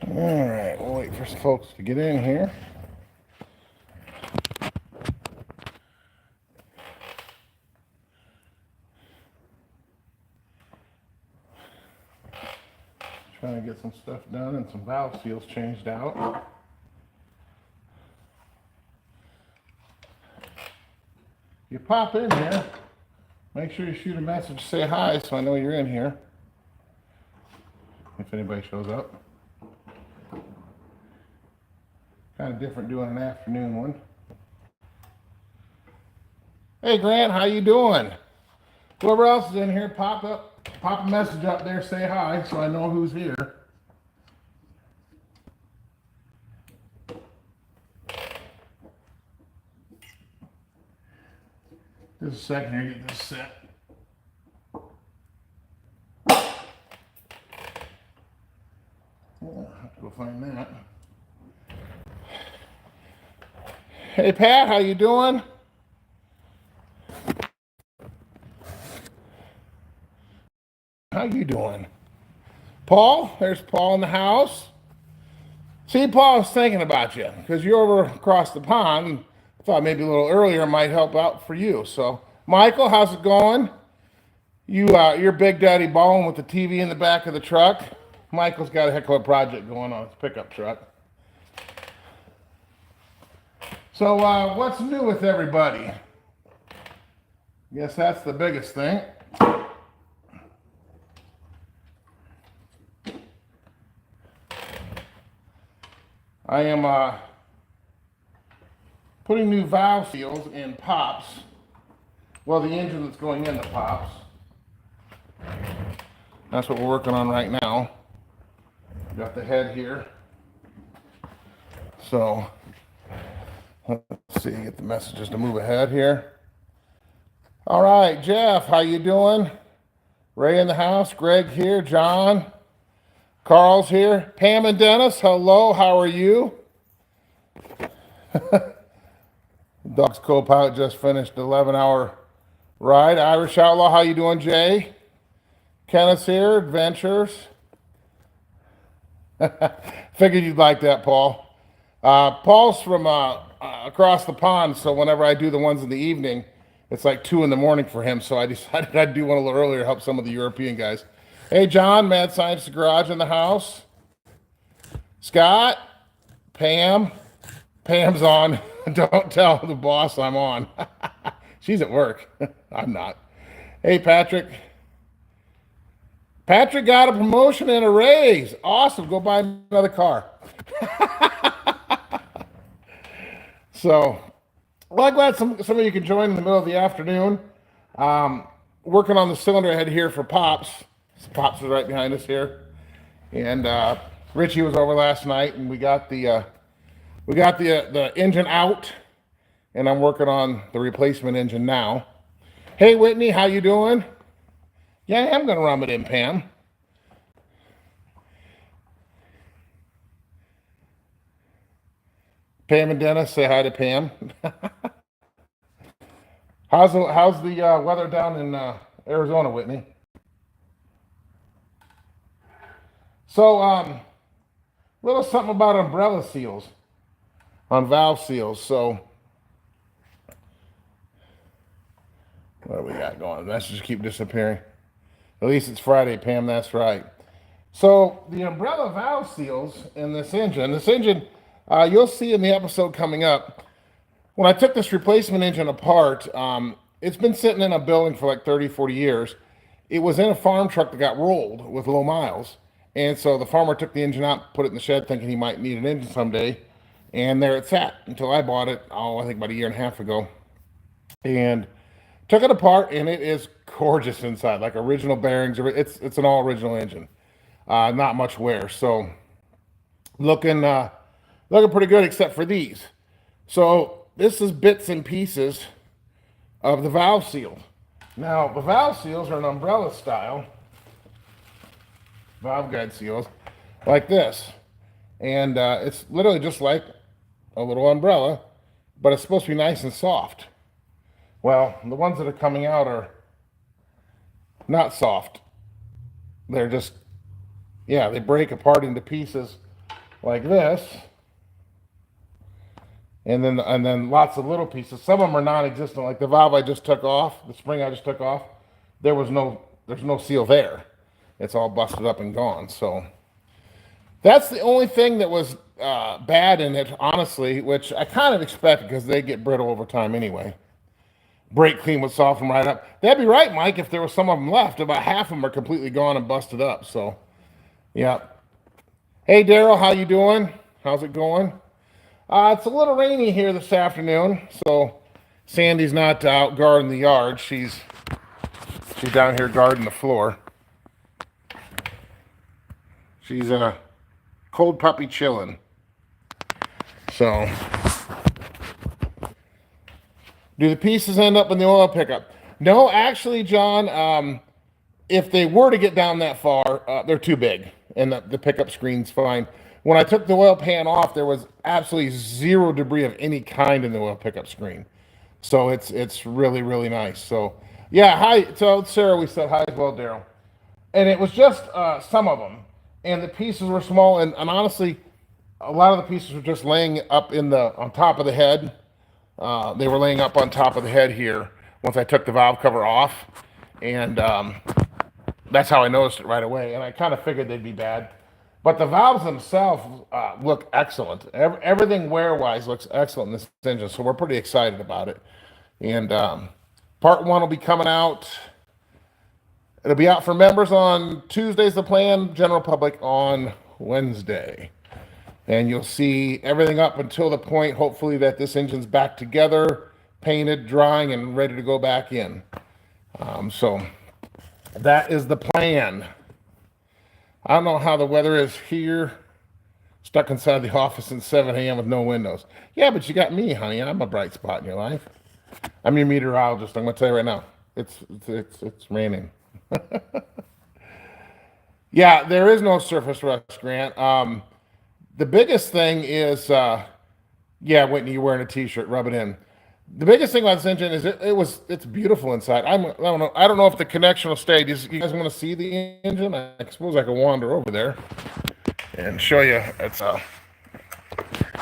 All right, we'll wait for some folks to get in here. Trying to get some stuff done and some valve seals changed out. You pop in here, make sure you shoot a message, say hi so I know you're in here. If anybody shows up. Kind of different doing an afternoon one. Hey Grant, how you doing? Whoever else is in here, pop a message up there, say hi so I know who's here. Just a second here, get this set. I'll have to go find that. Hey Pat, how you doing? How you doing? Paul, there's Paul in the house. See, Paul, I was thinking about you because you're over across the pond. I thought maybe a little earlier might help out for you. So, Michael, how's it going? You're Big Daddy balling with the TV in the back of the truck. Michael's got a heck of a project going on his pickup truck. So, what's new with everybody? Guess that's the biggest thing. I am putting new valve seals in Pops. Well, the engine that's going in the Pops. That's what we're working on right now. Got the head here. So, let's see, get the messages to move ahead here. All right, Jeff, how you doing? Ray in the house, Greg here, John. Carl's here. Pam and Dennis, hello, how are you? Dog's co-pilot just finished an 11-hour ride. Irish Outlaw, how you doing, Jay? Kenneth's here, Adventures. Figured you'd like that, Paul. Paul's from across the pond, so whenever I do the ones in the evening, it's like 2 in the morning for him, so I decided I'd do one a little earlier to help some of the European guys. Hey, John, Mad Science Garage in the house. Scott, Pam. Pam's on. Don't tell the boss I'm on. She's at work. I'm not. Hey, Patrick. Patrick got a promotion and a raise. Awesome. Go buy another car. So, well, I'm glad some of you can join in the middle of the afternoon. Working on the cylinder head here for Pops. Pops is right behind us here, and Richie was over last night, and we got the engine out, and I'm working on the replacement engine now. Hey Whitney, how you doing? Yeah, I'm gonna run it in, Pam. Pam and Dennis, say hi to Pam. How's the weather down in Arizona, Whitney? So, little something about umbrella seals on valve seals. So, what do we got going? Messages keep disappearing. At least it's Friday, Pam, that's right. So, the umbrella valve seals in this engine, you'll see in the episode coming up, when I took this replacement engine apart, it's been sitting in a building for like 30, 40 years. It was in a farm truck that got rolled with low miles. And so the farmer took the engine out, put it in the shed thinking he might need an engine someday. And there it sat until I bought it, I think about a year and a half ago. And took it apart, and it is gorgeous inside, like original bearings. It's an all original engine. Not much wear. So looking pretty good except for these. So this is bits and pieces of the valve seal. Now, the valve seals are an umbrella style. Valve guide seals like this, and it's literally just like a little umbrella, but it's supposed to be nice and soft. Well, the ones that are coming out are not soft. They're just, yeah, they break apart into pieces like this. And then lots of little pieces. Some of them are non-existent, like the valve I just took off, the spring I just took off. There's no seal there. It's all busted up and gone. So that's the only thing that was bad in it, honestly, which I kind of expected because they get brittle over time anyway. Brake clean would soften right up. That'd be right, Mike, if there was some of them left. About half of them are completely gone and busted up. So, yeah. Hey, Daryl, how you doing? How's it going? It's a little rainy here this afternoon, so Sandy's not out guarding the yard. She's down here guarding the floor. She's a cold puppy chilling. So, do the pieces end up in the oil pickup? No, actually, John, if they were to get down that far, they're too big, and the pickup screen's fine. When I took the oil pan off, there was absolutely zero debris of any kind in the oil pickup screen. So it's really, really nice. So, yeah, hi. So, Sarah, we said hi as well, Daryl. And it was just some of them. And the pieces were small. And honestly, a lot of the pieces were just laying up on top of the head. They were laying up on top of the head here once I took the valve cover off. And that's how I noticed it right away. And I kind of figured they'd be bad. But the valves themselves look excellent. Everything wear-wise looks excellent in this engine, so we're pretty excited about it. And part one will be coming out. It'll be out for members on Tuesday's the plan, general public on Wednesday. And you'll see everything up until the point, hopefully, that this engine's back together, painted, drying, and ready to go back in. So that is the plan. I don't know how the weather is here. Stuck inside the office at 7 a.m. with no windows. Yeah, but you got me, honey. I'm a bright spot in your life. I'm your meteorologist. I'm going to tell you right now. It's raining. Yeah, there is no surface rust, Grant. The biggest thing is, yeah, Whitney, you're wearing a t-shirt. Rub it in. The biggest thing about this engine is it's beautiful inside. I don't know if the connection will stay. You guys want to see the engine? I suppose I can wander over there and show you. It's I'm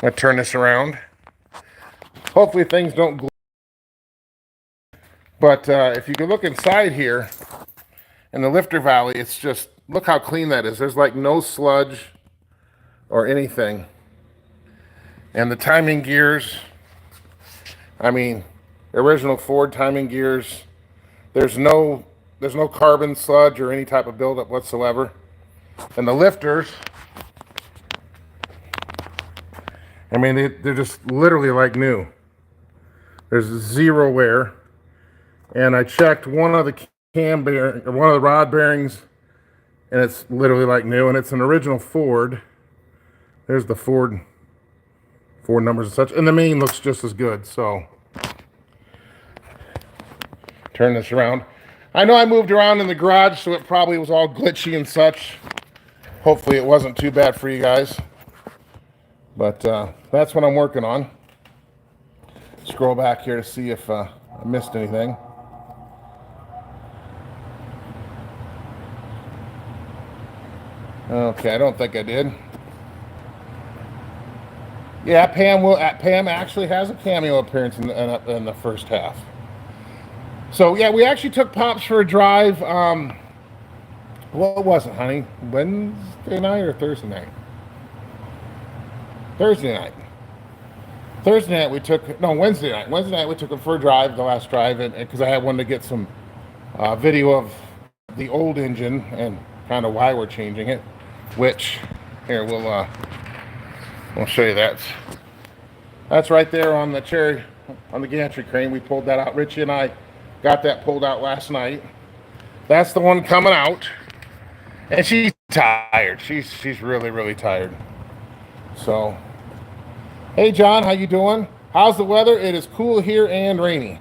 gonna turn this around. Hopefully things don't glue. But if you can look inside here in the lifter valley, it's just look how clean that is. There's like no sludge or anything. And the timing gears, I mean, original Ford timing gears. There's no carbon sludge or any type of buildup whatsoever. And the lifters, I mean, they're just literally like new. There's zero wear. And I checked one of the cam bearing, or one of the rod bearings, and it's literally like new. And it's an original Ford. There's the Ford numbers and such. And the main looks just as good. So turn this around. I know I moved around in the garage, so it probably was all glitchy and such. Hopefully it wasn't too bad for you guys. But that's what I'm working on. Scroll back here to see if I missed anything. Okay, I don't think I did. Yeah, Pam actually has a cameo appearance in the first half. So yeah, we actually took Pops for a drive. What was it, honey? Wednesday night or Thursday night? Thursday night. Thursday night we took, no, Wednesday night. Wednesday night we took him for a drive, the last drive, and because I had wanted to get some video of the old engine and kind of why we're changing it. Which, here we'll show you that. That's right there on the gantry crane. We pulled that out. Richie and I got that pulled out last night. That's the one coming out, and she's tired. She's really, really tired. So, hey John, how you doing? How's the weather? It is cool here and rainy.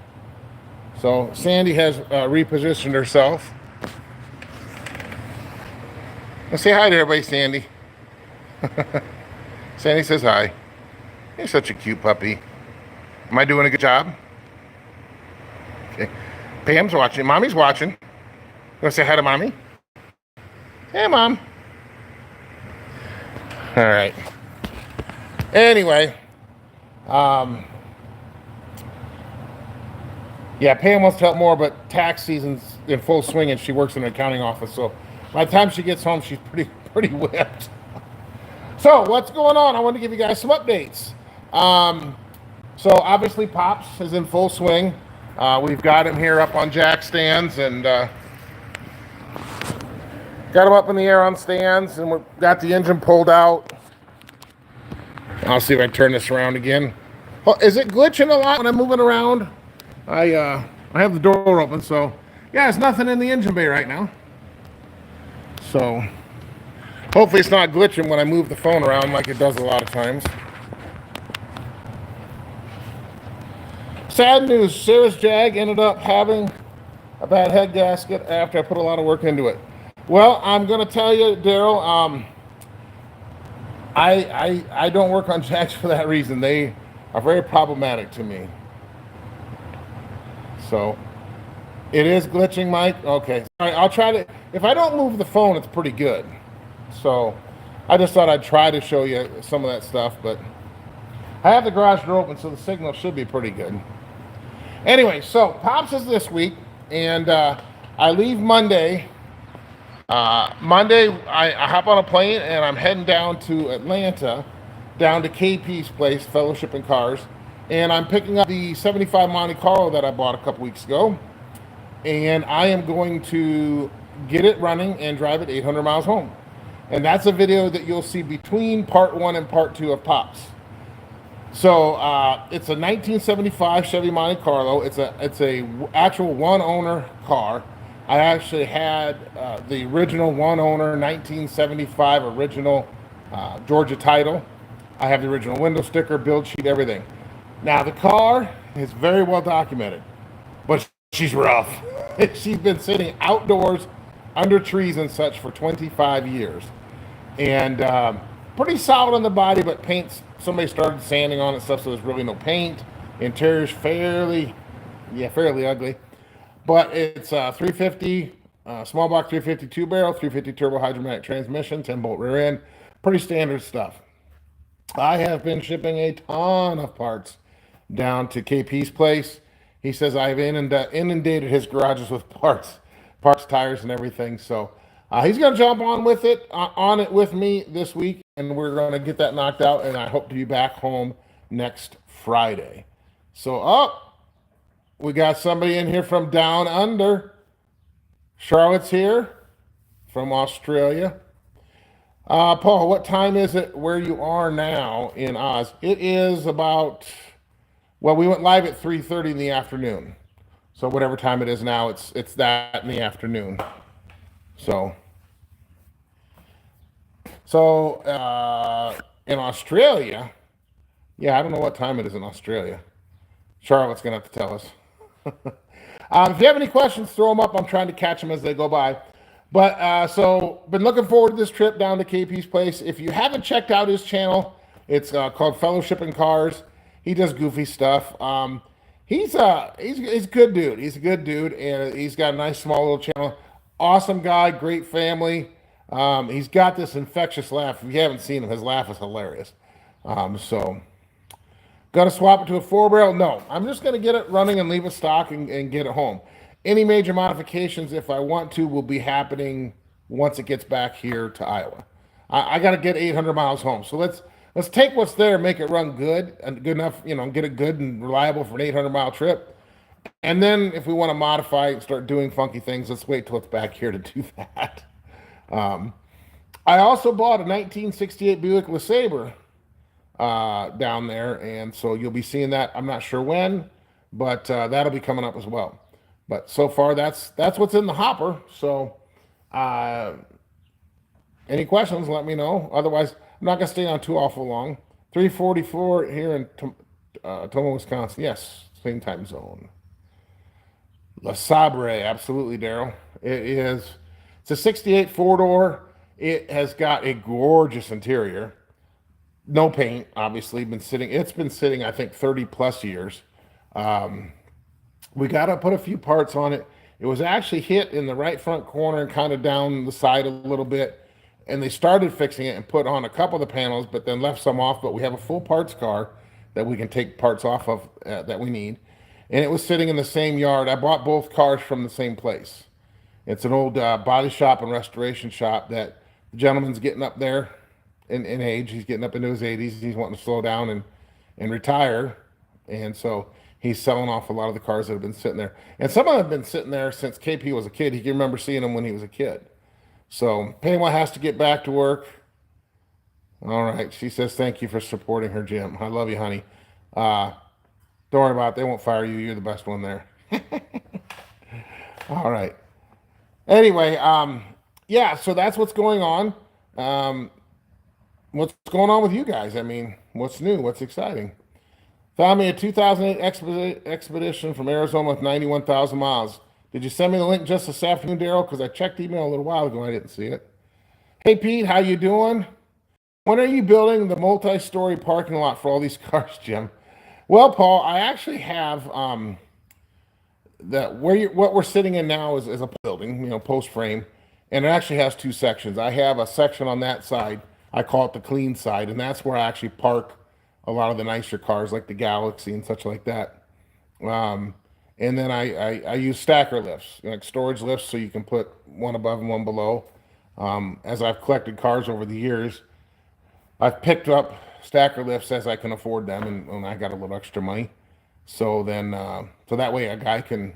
So Sandy has repositioned herself. Let's say hi to everybody, Sandy. Sandy says hi. You're such a cute puppy. Am I doing a good job? Okay. Pam's watching. Mommy's watching. You want to say hi to Mommy? Hey, Mom. All right. Anyway, yeah, Pam wants to help more, but tax season's in full swing, and she works in an accounting office. So by the time she gets home, she's pretty whipped. So what's going on? I want to give you guys some updates. So obviously Pops is in full swing. We've got him here up on jack stands, and got him up in the air on stands, and we've got the engine pulled out. I'll see if I can turn this around again. Oh, is it glitching a lot when I'm moving around? I have the door open, so yeah, there's nothing in the engine bay right now. So hopefully it's not glitching when I move the phone around like it does a lot of times. Sad news, Sarah's Jag ended up having a bad head gasket after I put a lot of work into it. Well, I'm going to tell you, Daryl, I don't work on Jags for that reason. They are very problematic to me. So it is glitching, Mike. Okay. All right, I'll try to, if I don't move the phone, it's pretty good. So I just thought I'd try to show you some of that stuff, but I have the garage door open, so the signal should be pretty good. Anyway, so Pops is this week, and I leave Monday. Monday, I hop on a plane, and I'm heading down to Atlanta, down to KP's place, Fellowship in Cars, and I'm picking up the 75 Monte Carlo that I bought a couple weeks ago, and I am going to get it running and drive it 800 miles home. And that's a video that you'll see between part 1 and part 2 of Pops. So it's a 1975 Chevy Monte Carlo. It's a actual one owner car. I actually had the original one owner 1975 original Georgia title. I have the original window sticker, build sheet, everything. Now the car is very well documented, but she's rough. She's been sitting outdoors under trees and such for 25 years, and pretty solid on the body, but paint's, somebody started sanding on it and stuff, so there's really no paint. Interior's fairly ugly. But it's 350, small block 350 2-barrel, 350 turbo hydromatic transmission, 10-bolt rear end. Pretty standard stuff. I have been shipping a ton of parts down to KP's place. He says I've inundated his garages with parts, tires, and everything. So he's going to jump on it with me this week, and we're going to get that knocked out, and I hope to be back home next Friday. So, we got somebody in here from down under. Charlotte's here from Australia. Paul, what time is it where you are now in Oz? It is about, well, we went live at 3:30 in the afternoon. So whatever time it is now, it's that in the afternoon. So in Australia, yeah, I don't know what time it is in Australia. Charlotte's going to have to tell us. If you have any questions, throw them up. I'm trying to catch them as they go by. But so been looking forward to this trip down to KP's place. If you haven't checked out his channel, it's called Fellowship in Cars. He does goofy stuff. He's a good dude. He's a good dude, and he's got a nice small little channel. Awesome guy, great family. He's got this infectious laugh. If you haven't seen him, his laugh is hilarious. So gonna swap it to a 4-barrel? No, I'm just gonna get it running and leave it stock and get it home. Any major modifications, if I want to, will be happening once it gets back here to Iowa. I got to get 800 miles home. So let's take what's there, make it run good and good enough, get it good and reliable for an 800-mile trip. And then if we want to modify it and start doing funky things, let's wait till it's back here to do that. I also bought a 1968 Buick LeSabre down there, and so you'll be seeing that. I'm not sure when, but that'll be coming up as well. But so far, that's what's in the hopper. So any questions, let me know. Otherwise, I'm not going to stay on too awful long. 3:44 here in Tomah, Wisconsin. Yes, same time zone. LeSabre, absolutely, Daryl. It's a 68 4-door. It has got a gorgeous interior. No paint, obviously. It's been sitting, I think, 30 plus years. We got to put a few parts on it. It was actually hit in the right front corner and kind of down the side a little bit. and they started fixing it and put on a couple of the panels, but then left some off. But we have a full parts car that we can take parts off of that we need, and it was sitting in the same yard. I bought both cars from the same place. It's an old body shop and restoration shop that the gentleman's getting up there in age. He's getting up into his 80s. He's wanting to slow down and retire, and so he's selling off a lot of the cars that have been sitting there. And some of them have been sitting there since KP was a kid. He can remember seeing them when he was a kid. So Pamela has to get back to work. All right. She says, thank you for supporting her gym. I love you, honey. Don't worry about it. They won't fire you. You're the best one there. All right. Anyway, yeah, so that's what's going on. What's going on with you guys? I mean, what's new? What's exciting? Found me a 2008 Expedition from Arizona with 91,000 miles. Did you send me the link just this afternoon, Daryl? Because I checked email a little while ago and I didn't see it. Hey, Pete, how you doing? When are you building the multi-story parking lot for all these cars, Jim? Well, Paul, I actually have what we're sitting in now is a building, post frame, and it actually has two sections. I have a section on that side. I call it the clean side, and that's where I actually park a lot of the nicer cars like the Galaxy and such like that. And then I use stacker lifts, like storage lifts, so you can put one above and one below. As I've collected cars over the years, I've picked up stacker lifts as I can afford them, and I got a little extra money. So then, so that way a guy can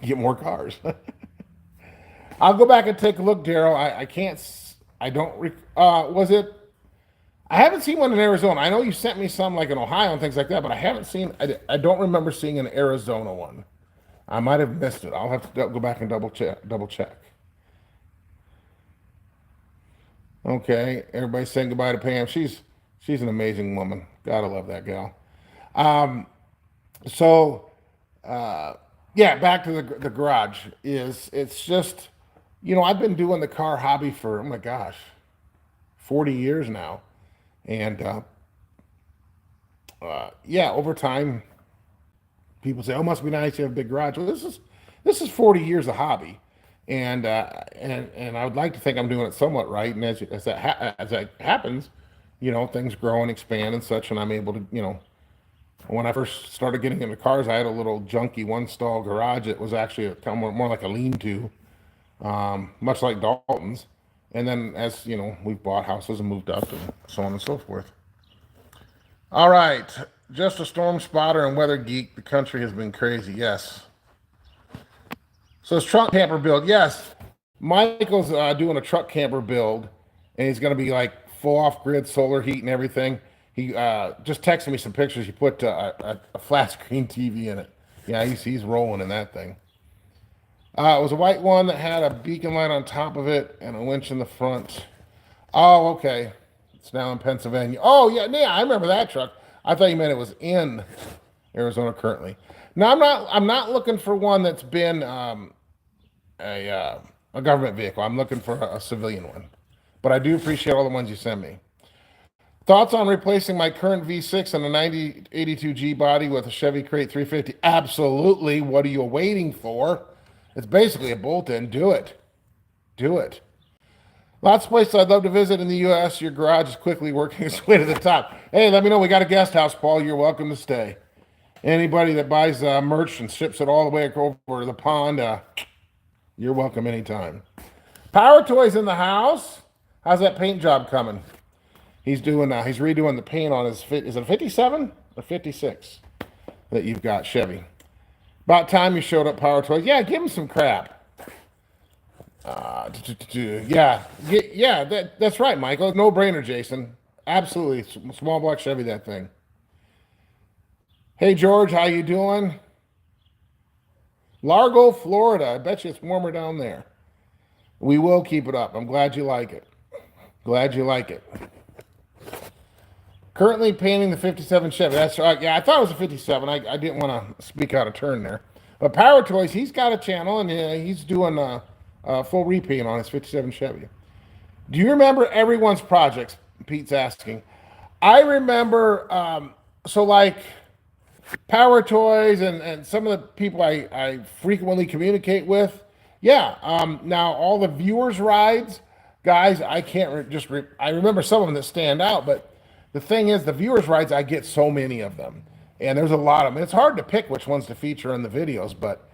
get more cars. I'll go back and take a look, Daryl. Was it? I haven't seen one in Arizona. I know you sent me some like in Ohio and things like that, but I haven't seen, I don't remember seeing an Arizona one. I might have missed it. I'll have to go back and double check. Okay, everybody's saying goodbye to Pam. She's an amazing woman. Gotta love that gal. So, yeah, back to the garage. It's just, I've been doing the car hobby for, oh my gosh, 40 years now. And yeah, over time, people say, "Oh, must be nice. You have a big garage." Well, this is 40 years of hobby, and I would like to think I'm doing it somewhat right. And as that happens, things grow and expand and such, and I'm able to, when I first started getting into cars, I had a little junky one stall garage. It was actually more like a lean-to, much like Dalton's. And then as, we've bought houses and moved up and so on and so forth. All right. Just a storm spotter and weather geek. The country has been crazy. Yes. So it's truck camper build. Yes. Michael's doing a truck camper build, and he's going to be like full off-grid solar heat and everything. He just texted me some pictures. He put a flat screen TV in it. Yeah, he's rolling in that thing. It was a white one that had a beacon light on top of it and a winch in the front. Oh, okay. It's now in Pennsylvania. Oh, yeah, I remember that truck. I thought you meant it was in Arizona currently. Now, I'm not looking for one that's been a government vehicle. I'm looking for a civilian one. But I do appreciate all the ones you send me. Thoughts on replacing my current V6 and a 9082G body with a Chevy Crate 350? Absolutely. What are you waiting for? It's basically a bolt-in. Do it. Do it. Lots of places I'd love to visit in the U.S. Your garage is quickly working its way to the top. Hey, let me know. We got a guest house, Paul. You're welcome to stay. Anybody that buys merch and ships it all the way over to the pond, you're welcome anytime. Power Toys in the house. How's that paint job coming? He's redoing the paint on his, is it a 57 or 56 that you've got, Chevy? About time you showed up, Power Toys. Yeah, give him some crap. Yeah, that's right, Michael. No brainer, Jason. Absolutely, small block Chevy, that thing. Hey, George, how you doing? Largo, Florida. I bet you it's warmer down there. We will keep it up. I'm glad you like it. Glad you like it. Currently painting the 57 Chevy. That's right. Yeah, I thought it was a 57. I didn't want to speak out of turn there. But Power Toys, he's got a channel, and he's doing a full repaint on his 57 Chevy. Do you remember everyone's projects? Pete's asking. I remember, so like Power Toys and some of the people I frequently communicate with. Yeah. Now, all the viewers' rides guys, I can't I remember some of them that stand out, but the thing is, the viewers' rides, I get so many of them, and there's a lot of them. It's hard to pick which ones to feature in the videos, but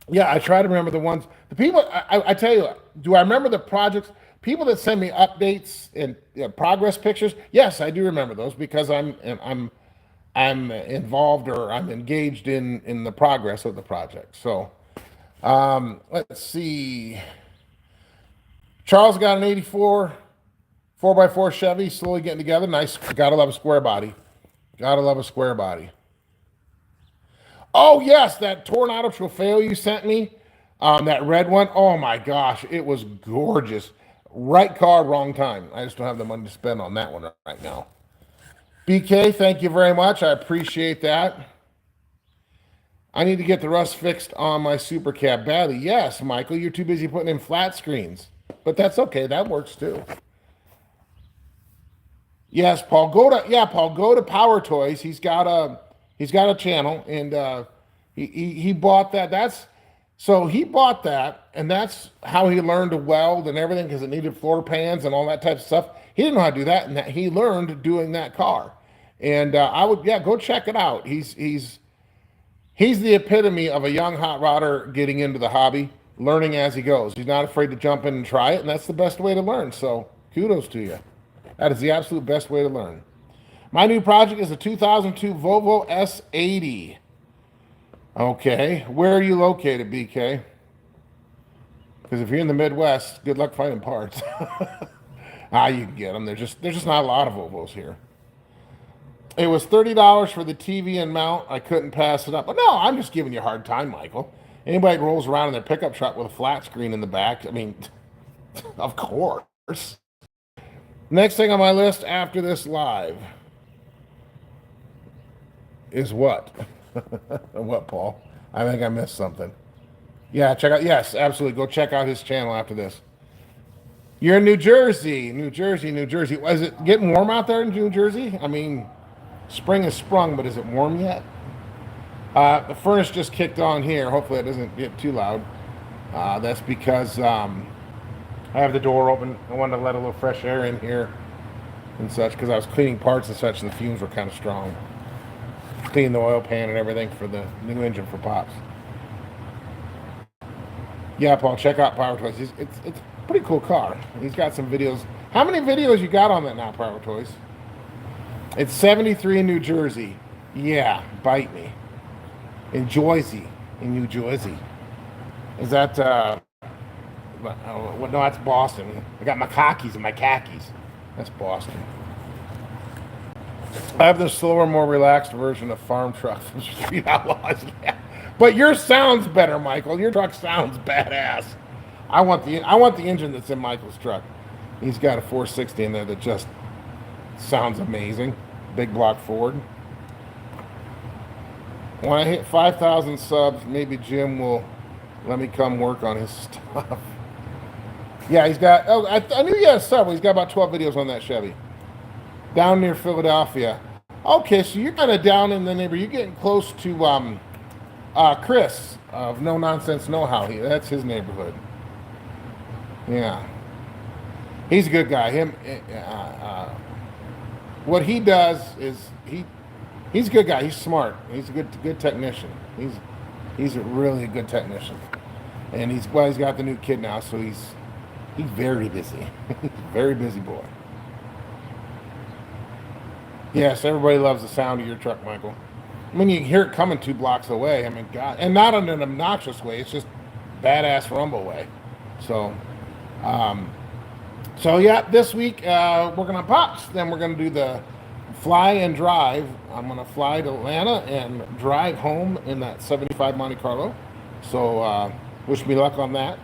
yeah, I try to remember the ones. The people, I tell you, do I remember the projects? People that send me updates and progress pictures. Yes, I do remember those because I'm involved or I'm engaged in the progress of the project. So let's see. Charles got an 84 4x4 Chevy, slowly getting together. Nice. Gotta love a square body. Gotta love a square body. Oh, yes, that Tornado Trofeo you sent me, that red one. Oh, my gosh, it was gorgeous. Right car, wrong time. I just don't have the money to spend on that one right now. BK, thank you very much. I appreciate that. I need to get the rust fixed on my Super Cab badly. Yes, Michael, you're too busy putting in flat screens. But that's okay. That works too. Yes, Paul. Paul. Go to Power Toys. He's got a channel, and he bought that. So he bought that, and that's how he learned to weld and everything because it needed floor pans and all that type of stuff. He didn't know how to do that, and he learned doing that car. And I would go check it out. He's the epitome of a young hot rodder getting into the hobby, learning as he goes. He's not afraid to jump in and try it, and that's the best way to learn. So kudos to you. That is the absolute best way to learn. My new project is a 2002 Volvo S80. Okay, where are you located, BK? Because if you're in the Midwest, good luck finding parts. You can get them. There's just not a lot of Volvos here. It was $30 for the TV and mount. I couldn't pass it up. But no, I'm just giving you a hard time, Michael. Anybody that rolls around in their pickup truck with a flat screen in the back, I mean, of course. Next thing on my list after this live is what? What, Paul? I think I missed something. Yeah, check out. Yes, absolutely. Go check out his channel after this. You're in New Jersey. New Jersey. Is it getting warm out there in New Jersey? I mean, spring has sprung, but is it warm yet? The furnace just kicked on here. Hopefully it doesn't get too loud. That's because I have the door open. I wanted to let a little fresh air in here and such because I was cleaning parts and such, and the fumes were kind of strong. Cleaning the oil pan and everything for the new engine for Pops. Yeah, Paul, check out Power Toys. It's a pretty cool car. He's got some videos. How many videos you got on that now, Power Toys? It's 73 in New Jersey. Yeah, bite me. In Jersey, in New Jersey. Is that, no, that's Boston. I got my khakis and my khakis. That's Boston. I have the slower, more relaxed version of Farm Truck from Street Outlaws. Yeah. But yours sounds better, Michael. Your truck sounds badass. I want the engine that's in Michael's truck. He's got a 460 in there that just sounds amazing. Big block Ford. When I hit 5,000 subs, maybe Jim will let me come work on his stuff. Yeah, he's got. Oh, I knew he had a sub. He's got about 12 videos on that Chevy. Down near Philadelphia. Okay, so you're kind of down in the neighborhood. You're getting close to Chris of No Nonsense Know How. That's his neighborhood. Yeah, he's a good guy. What he does is he's a good guy. He's smart. He's a good technician. He's a really good technician, and he's got the new kid now, so he's very busy. He's a very busy boy. Yes, everybody loves the sound of your truck, Michael. I mean, you can hear it coming 2 blocks away. I mean, God, and not in an obnoxious way. It's just badass rumble way. So, yeah, this week we're gonna Pops. Then we're gonna do the fly and drive. I'm gonna fly to Atlanta and drive home in that 75 Monte Carlo. So, wish me luck on that.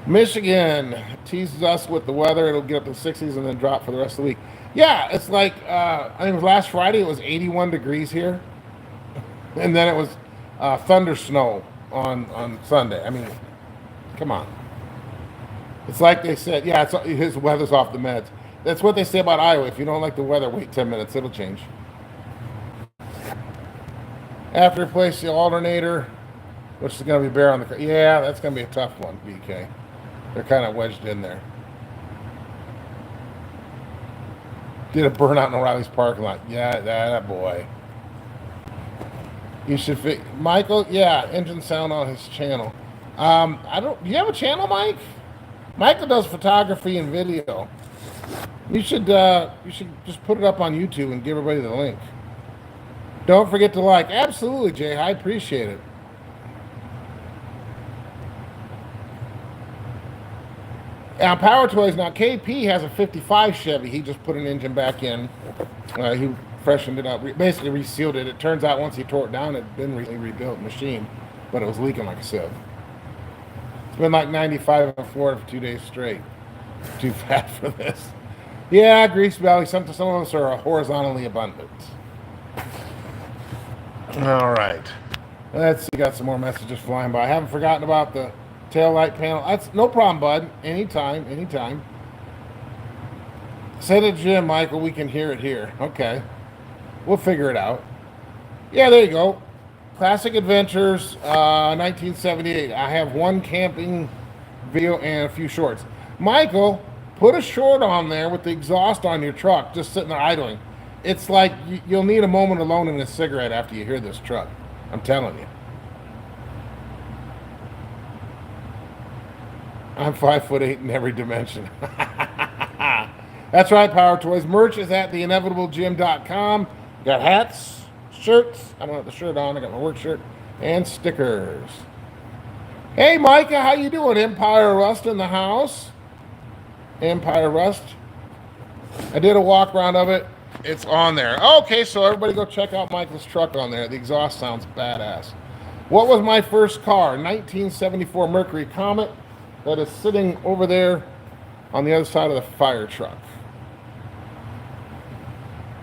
Michigan teases us with the weather. It'll get up to the 60s and then drop for the rest of the week. Yeah, it's like, I think it was last Friday, it was 81 degrees here. And then it was thunder snow on Sunday. I mean, come on. It's like they said, yeah, his weather's off the meds. That's what they say about Iowa. If you don't like the weather, wait 10 minutes. It'll change. After replace the alternator, which is going to be bare on the. Yeah, that's going to be a tough one, BK. They're kind of wedged in there. Did a burnout in O'Reilly's parking lot. Yeah, that boy. You should fit Michael. Yeah, engine sound on his channel. I don't. Do you have a channel, Mike? Michael does photography and video. You should just put it up on YouTube and give everybody the link. Don't forget to like. Absolutely, Jay. I appreciate it. Now, Power Toys. Now, KP has a 55 Chevy. He just put an engine back in. He freshened it up, basically resealed it. It turns out once he tore it down, it had been rebuilt machine, but it was leaking like a sieve. It's been like 95 in Florida for 2 days straight. Too fat for this. Yeah, Grease Valley. Some of us are horizontally abundant. All right. Let's see. Got some more messages flying by. I haven't forgotten about the tail light panel. That's no problem, bud. Anytime. Say to Jim, Michael, we can hear it here. Okay. We'll figure it out. Yeah, there you go. Classic Adventures, 1978. I have one camping video and a few shorts. Michael, put a short on there with the exhaust on your truck, just sitting there idling. It's like you'll need a moment alone and a cigarette after you hear this truck. I'm telling you. I'm 5'8" in every dimension. That's right, Power Toys. Merch is at theinevitablejim.com. Got hats, shirts. I don't have the shirt on. I got my work shirt and stickers. Hey, Micah, how you doing? Empire Rust in the house. Empire Rust. I did a walk around of it. It's on there. Okay, so everybody go check out Michael's truck on there. The exhaust sounds badass. What was my first car? 1974 Mercury Comet that is sitting over there on the other side of the fire truck.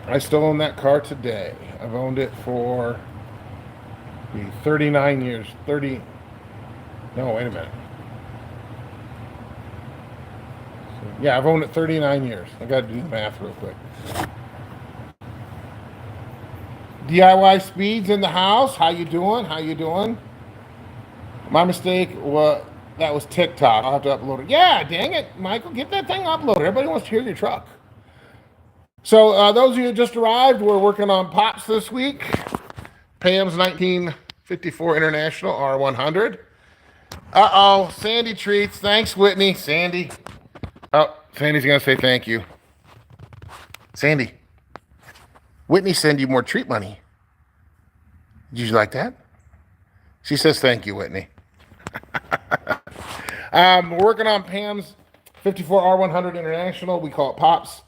I still own that car today. I've owned it for 39 years. No, wait a minute. Yeah, I've owned it 39 years. I got to do the math real quick. DIY Speeds in the house. How you doing? My mistake was that was TikTok. I'll have to upload it. Yeah, dang it, Michael, get that thing uploaded. Everybody wants to hear your truck. So those of you who just arrived, we're working on Pops this week. Pam's 1954 International R100. Uh-oh, Sandy treats. Thanks, Whitney. Sandy. Oh, Sandy's going to say thank you. Sandy. Whitney send you more treat money. Did you like that? She says thank you, Whitney. We're working on Pam's 54 R100 International. We call it Pops.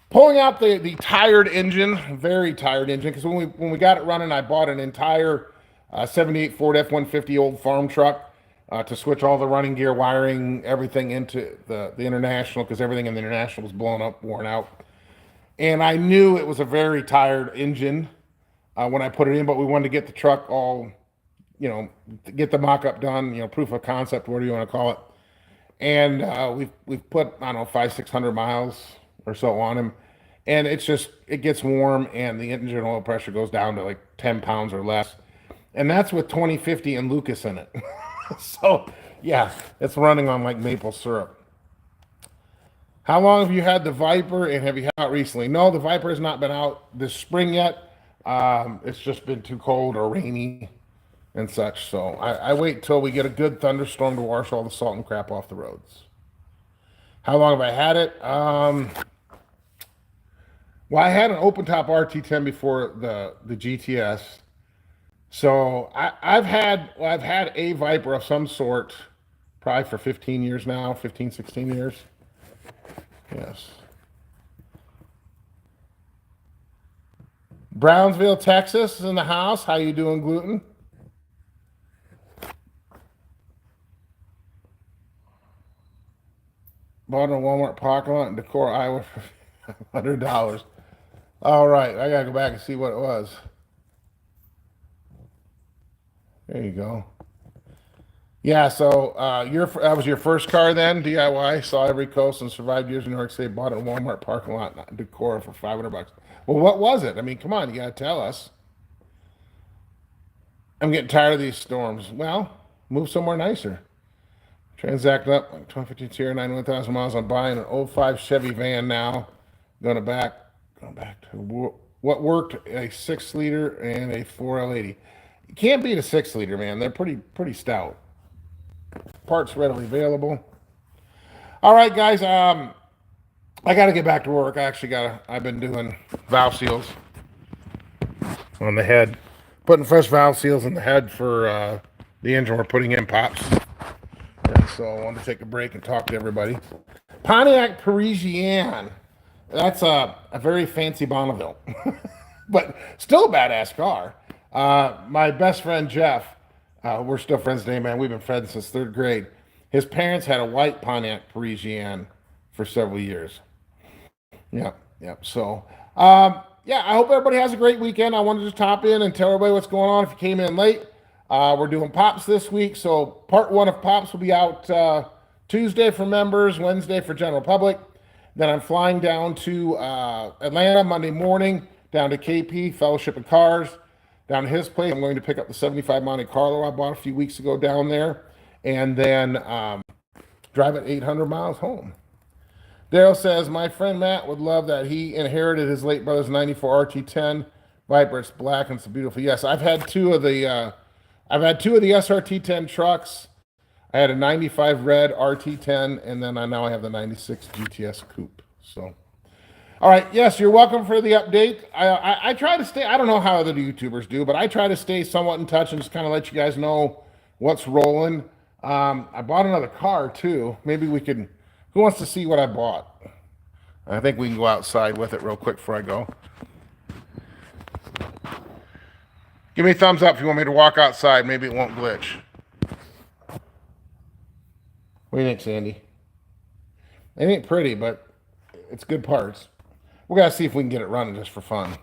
Pulling out the tired engine, very tired engine, because when we got it running, I bought an entire 78 Ford F-150 old farm truck to switch all the running gear, wiring, everything into the International, because everything in the International was blown up, worn out. And I knew it was a very tired engine when I put it in, but we wanted to get the truck all, get the mock-up done, proof of concept, whatever you want to call it. And we've put, I don't know, 500-600 miles or so on him, and it gets warm and the engine oil pressure goes down to like 10 pounds or less, and that's with 2050 and Lucas in it. So yeah, it's running on like maple syrup. How long have you had the Viper, and have you had it out recently? No, the Viper has not been out this spring yet. It's just been too cold or rainy and such, so I wait till we get a good thunderstorm to wash all the salt and crap off the roads. How long have I had it? Well, I had an open top RT10 before the GTS. So I've had a Viper of some sort probably for 15 years now, 15, 16 years. Yes. Brownsville, Texas is in the house. How you doing, Gluten? Bought in a Walmart parking lot in Decorah, Iowa for $100. All right, I gotta go back and see what it was. There you go. Yeah, so that was your first car then, DIY. Saw every coast and survived years in New York State. Bought it in a Walmart parking lot in Decorah for $500. Well, what was it? I mean, come on, you gotta tell us. I'm getting tired of these storms. Well, move somewhere nicer. Transacting up like 2015 Sierra, 91,000 miles. I'm buying an '05 Chevy van now. Going back to what worked, a 6-liter and a 4L80. You can't beat a 6-liter, man. They're pretty stout. Parts readily available. All right, guys. I got to get back to work. I've been doing valve seals on the head, putting fresh valve seals in the head for the engine we're putting in pops. And so I wanted to take a break and talk to everybody. Pontiac Parisienne. That's a very fancy Bonneville, but still a badass car. My best friend Jeff, we're still friends today, man. We've been friends since 3rd grade. His parents had a white Pontiac Parisienne for several years. Yeah. So, yeah, I hope everybody has a great weekend. I wanted to top in and tell everybody what's going on if you came in late. We're doing Pops this week, so part 1 of Pops will be out Tuesday for members, Wednesday for general public. Then I'm flying down to Atlanta Monday morning, down to KP, Fellowship of Cars, down to his place. I'm going to pick up the 75 Monte Carlo I bought a few weeks ago down there, and then drive it 800 miles home. Daryl says, my friend Matt would love that. He inherited his late brother's 94 RT10 Viper. It's black and it's beautiful. Yes, I've had two of the SRT10 trucks. I had a 95 red RT10, and then now I have the 96 GTS Coupe. So, all right, yes, you're welcome for the update. I try to stay, I don't know how other YouTubers do, but I try to stay somewhat in touch and just kind of let you guys know what's rolling. I bought another car, too. Maybe we can, who wants to see what I bought? I think we can go outside with it real quick before I go. Give me a thumbs up if you want me to walk outside. Maybe it won't glitch. What do you think, Sandy? It ain't pretty, but it's good parts. We're going to see if we can get it running just for fun.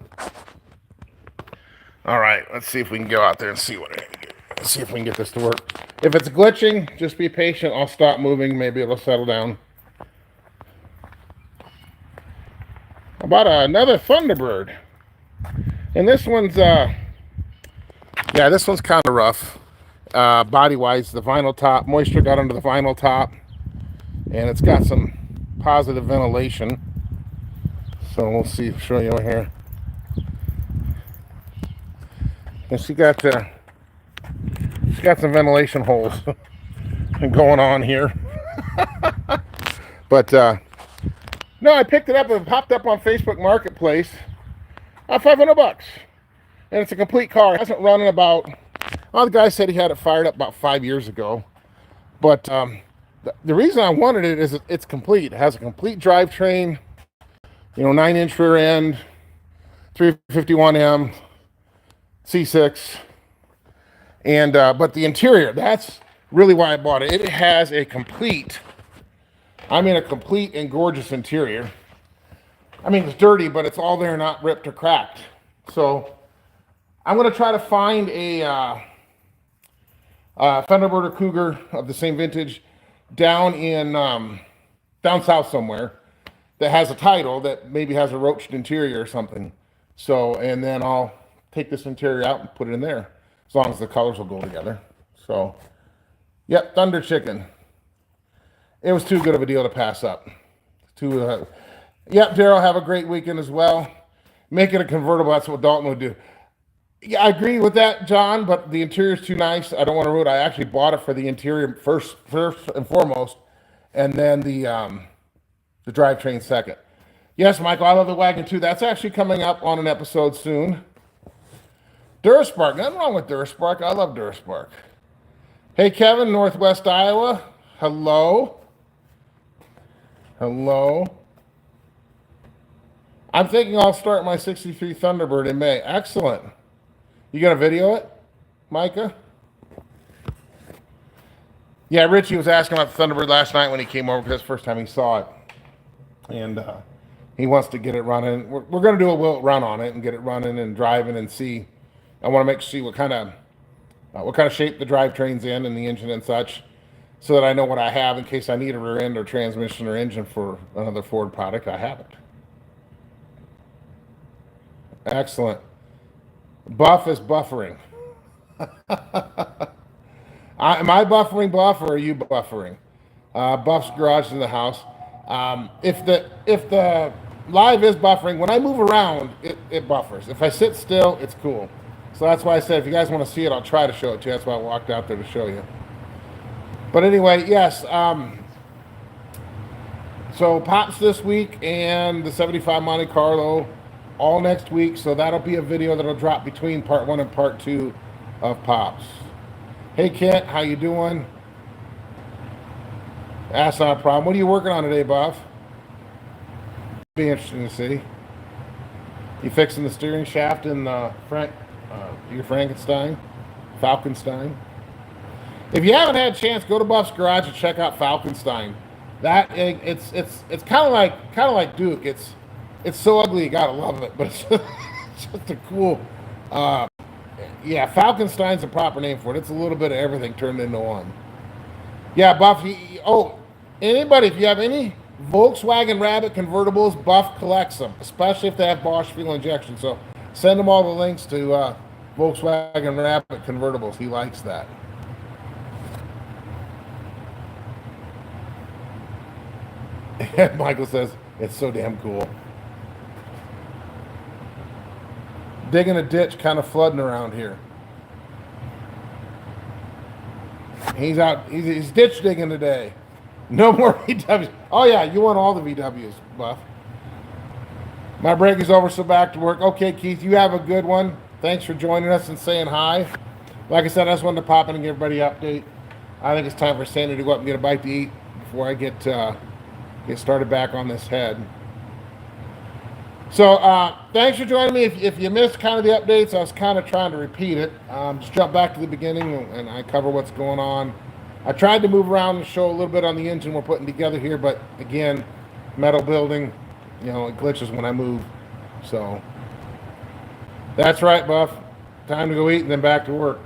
All right, let's see if we can go out there and see if we can get this to work. If it's glitching, just be patient. I'll stop moving. Maybe it'll settle down. I bought another Thunderbird. And this one's, this one's kind of rough. Body-wise, the vinyl top, moisture got under the vinyl top, and it's got some positive ventilation. So we'll see, show you over here. And she got some ventilation holes going on here. But no, I picked it up and it popped up on Facebook Marketplace. $500, and it's a complete car. It hasn't run in about. Well, the guy said he had it fired up about 5 years ago. But the reason I wanted it is it's complete. It has a complete drivetrain, 9-inch rear end, 351M, C6. And but the interior, that's really why I bought it. It has a complete and gorgeous interior. I mean, it's dirty, but it's all there, not ripped or cracked. So I'm going to try to find a Thunderbird or Cougar of the same vintage down south somewhere that has a title that maybe has a roached interior or something. So, and then I'll take this interior out and put it in there, as long as the colors will go together. So, yep, Thunder Chicken. It was too good of a deal to pass up. Yep, Daryl, have a great weekend as well. Make it a convertible, that's what Dalton would do. Yeah, I agree with that, John, but the interior is too nice. I don't want to ruin it. I actually bought it for the interior first and foremost, and then the drivetrain second. Yes, Michael, I love the wagon too. That's actually coming up on an episode soon. Duraspark, nothing wrong with Duraspark. I love Duraspark. Hey, Kevin, Northwest Iowa. Hello. I'm thinking I'll start my 63 Thunderbird in May. Excellent. You gonna video it, Micah? Yeah, Richie was asking about the Thunderbird last night when he came over because that's the first time he saw it. And he wants to get it running. We're going to do a run on it and get it running and driving and see. I want to see what kind of shape the drivetrain's in and the engine and such, so that I know what I have in case I need a rear end or transmission or engine for another Ford product. I have it. Excellent. Buff is buffering. Am I buffering, Buff, or are you buffering? Buff's garage in the house. If the live is buffering, when I move around, it buffers. If I sit still, it's cool. So that's why I said if you guys want to see it, I'll try to show it to you. That's why I walked out there to show you. But anyway, yes. So Pops this week and the 75 Monte Carlo all next week. So that'll be a video that'll drop between part 1 and part 2 of Pops. Hey Kent, how you doing? That's not a problem. What are you working on today, Buff? Be interesting to see. You fixing the steering shaft in your Frankenstein, Falkenstein? If you haven't had a chance, go to Buff's garage and check out Falkenstein. It's kind of like Duke. It's so ugly you gotta love it, but it's just a cool. Yeah, Falkenstein's the proper name for it. It's a little bit of everything turned into one. Yeah, Buff. Anybody, if you have any Volkswagen Rabbit convertibles, Buff collects them, especially if they have Bosch fuel injection. So send him all the links to Volkswagen Rabbit convertibles. He likes that. Michael says it's so damn cool. Digging a ditch, kind of flooding around here. He's out. He's ditch digging today. No more VWs. Oh yeah, you want all the VWs, Buff. My break is over, so back to work. Okay, Keith, you have a good one. Thanks for joining us and saying hi. Like I said, I just wanted to pop in and give everybody an update. I think it's time for Sandy to go up and get a bite to eat before I get started back on this head. So thanks for joining me. If you missed kind of the updates, I was kind of trying to repeat it. Just jump back to the beginning and I cover what's going on. I tried to move around and show a little bit on the engine we're putting together here, but again, metal building, it glitches when I move. So that's right, Buff. Time to go eat and then back to work.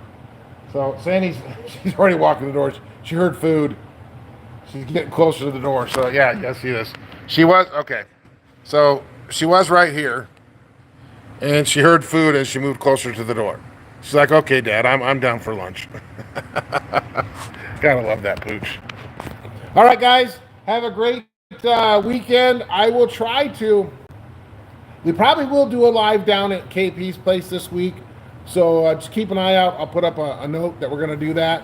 So Sandy's she's already walking the door. She heard food. She's getting closer to the door. So yeah, you see this. She was okay. So she was right here, and she heard food as she moved closer to the door. She's like, "Okay, Dad, I'm down for lunch." Gotta love that pooch. All right, guys, have a great weekend. I will try to. We probably will do a live down at KP's place this week, so just keep an eye out. I'll put up a note that we're gonna do that.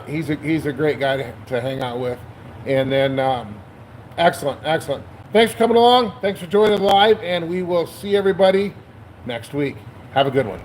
He's a great guy to hang out with, and then excellent. Thanks for coming along. Thanks for joining the live, and we will see everybody next week. Have a good one.